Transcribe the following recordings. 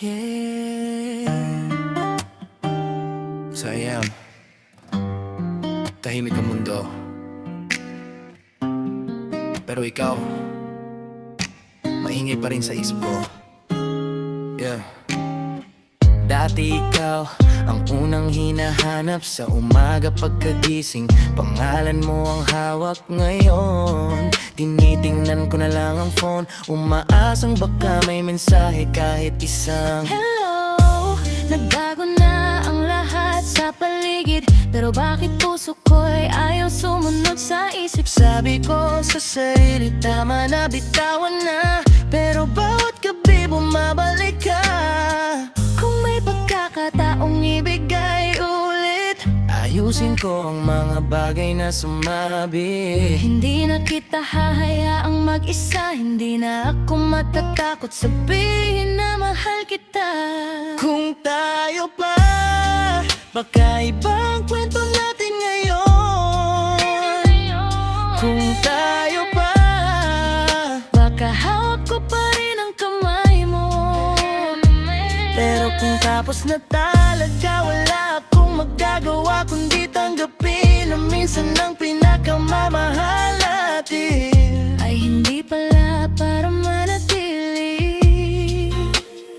Yeah. So ayan, tahimik ang mundo, pero ikaw, maingay pa rin sa isip ko. Yeah. Dati ikaw ang unang hinahanap sa umaga pagkagising. Pangalan mo ang hawak ngayon. Tinitingnan ko na lang ang phone, umaasang baka may mensahe kahit isang Hello, nagbago na ang lahat sa paligid, pero bakit puso ko'y ayaw sumunod sa isip? sabi ko sa sarili, tama na, bitawan na. Pero bawat gabi bumabalik ka. Kung may pagkakataong ibigay ulit, Ayusin ko ang mga bagay na sumabi. hindi na kita hahayaang mag-isa. Hindi na ako matatakot sabihin na mahal kita. Kung tayo pa, baka ibang kwento natin ngayon. Kung tayo pa, Baka hawak ko pa rin ang kamay mo. pero kung tapos na talaga, wala akong magagawa kundi tanggapin na minsan ang pinakamamahal natin Ay hindi pala para manatili.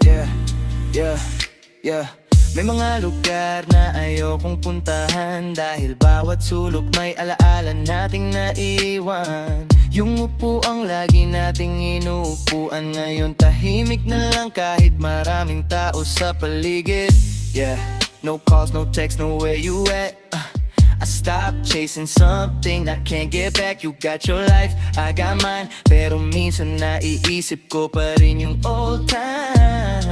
Yeah, yeah, yeah. May mga lugar na ayokong puntahan, dahil bawat sulok may alaala nating naiwan. Yung upuang lagi nating inuupuan, ngayon tahimik na lang kahit maraming tao sa paligid. Yeah, no calls, no text, no where you at. I stopped chasing something I can't get back. You got your life, I got mine, pero minsan naiisip ko pa rin yung old time.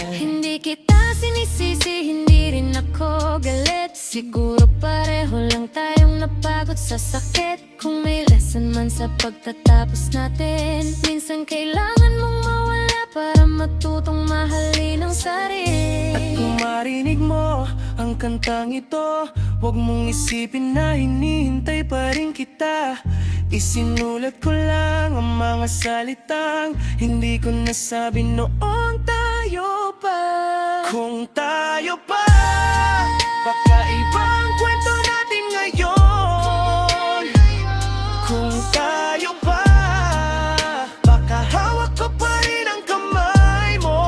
Hindi kita sinisisi, hindi rin ako galit. Siguro pareho lang tayong napagod sa sakit. Kung may lesson man sa pagtatapos natin, minsan kailangan mong mawala para matutong mahalin ang sarili. At kung marinig mo ang kantang ito, huwag mong isipin na hinihintay pa rin kita. Isinulat ko lang ang mga salitang hindi ko nasabi noong tayo pa. Kung tayo pa, baka ibang kwento natin ngayon. Kung tayo pa, baka hawak ko pa rin ang kamay mo.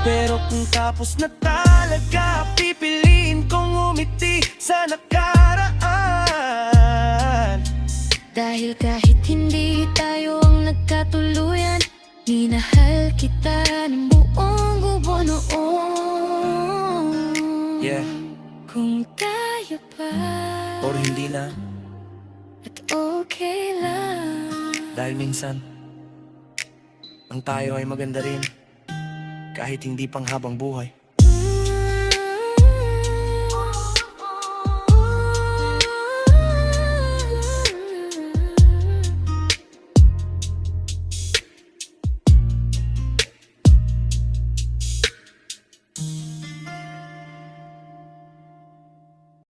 Pero kung tapos na talaga, pipiliin kong umiti sa nakaraan. Dahil kahit hindi tayo ang nagkatuluyan, minahal kita ng buong buo noon. Yeah, Kung tayo pa, or hindi na, at okay lang. dahil minsan ang tayo ay maganda rin kahit hindi pang habang buhay.